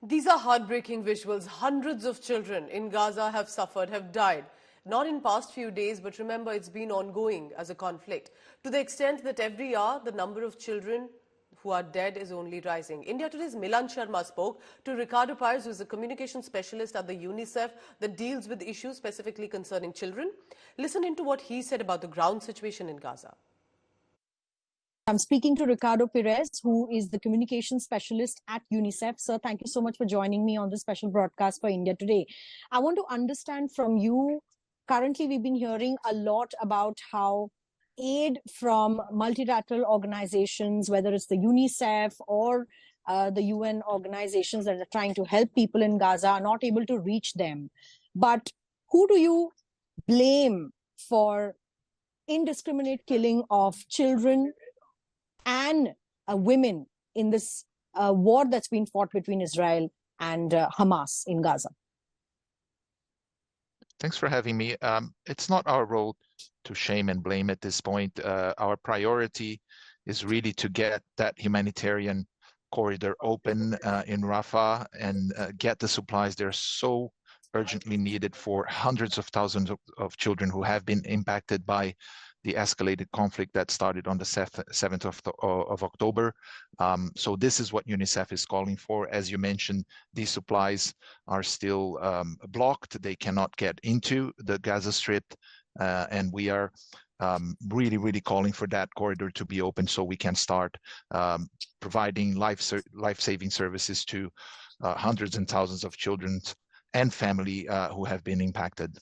These are heartbreaking visuals. Hundreds of children in Gaza have suffered, have died. Not in past few days, but remember, it's been ongoing as a conflict. To the extent that every hour, the number of children who are dead is only rising. India Today's Milan Sharma spoke to Ricardo Pires, who is a communication specialist at the UNICEF that deals with issues specifically concerning children. Listen into what he said about the ground situation in Gaza. I'm speaking to Ricardo Pires, who is the communication specialist at UNICEF. Sir, thank you so much for joining me on this special broadcast for India Today. I want to understand from you, currently we've been hearing a lot about how aid from multilateral organizations, whether it's the UNICEF or the UN organizations that are trying to help people in Gaza, are not able to reach them. But who do you blame for indiscriminate killing of children and women in this war that's been fought between Israel and Hamas in Gaza? Thanks for having me. It's not our role to shame and blame at this point. Our priority is really to get that humanitarian corridor open in Rafah and get the supplies they're so urgently needed for hundreds of thousands of children who have been impacted by the escalated conflict that started on the 7th of October. So this is what UNICEF is calling for. As you mentioned, these supplies are still blocked. They cannot get into the Gaza Strip. And we are really calling for that corridor to be open so we can start providing life-saving services to hundreds and thousands of children and family who have been impacted.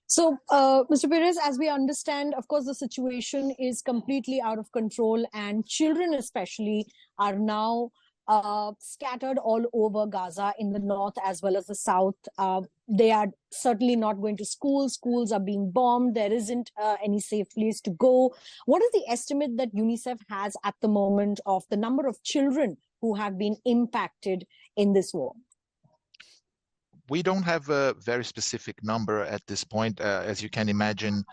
So, Mr. Pires, as we understand, of course, the situation is completely out of control, and children especially are now scattered all over Gaza in the north as well as the south. They are certainly not going to school. Schools are being bombed. There isn't any safe place to go. What is the estimate that UNICEF has at the moment of the number of children who have been impacted in this war? We don't have a very specific number at this point. As you can imagine,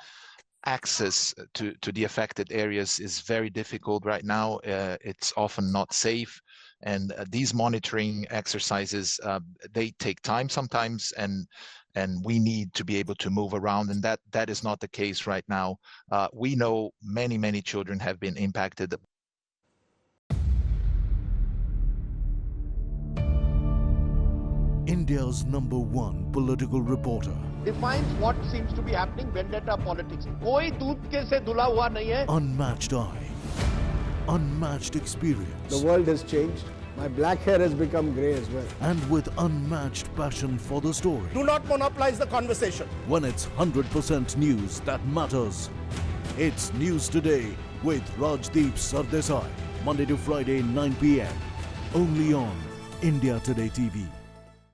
access to the affected areas is very difficult right now. It's often not safe. And these monitoring exercises, they take time sometimes, and we need to be able to move around, and that is not the case right now. We know many children have been impacted. India's #1 political reporter defines what seems to be happening, vendetta politics. कोई दूध के से धुला हुआ नहीं है. Unmatched eye, unmatched experience. The world has changed. My black hair has become grey as well. And with unmatched passion for the story. Do not monopolize the conversation. When it's 100% news that matters. It's News Today with Rajdeep Sardesai. Monday to Friday, 9 p.m. Only on India Today TV.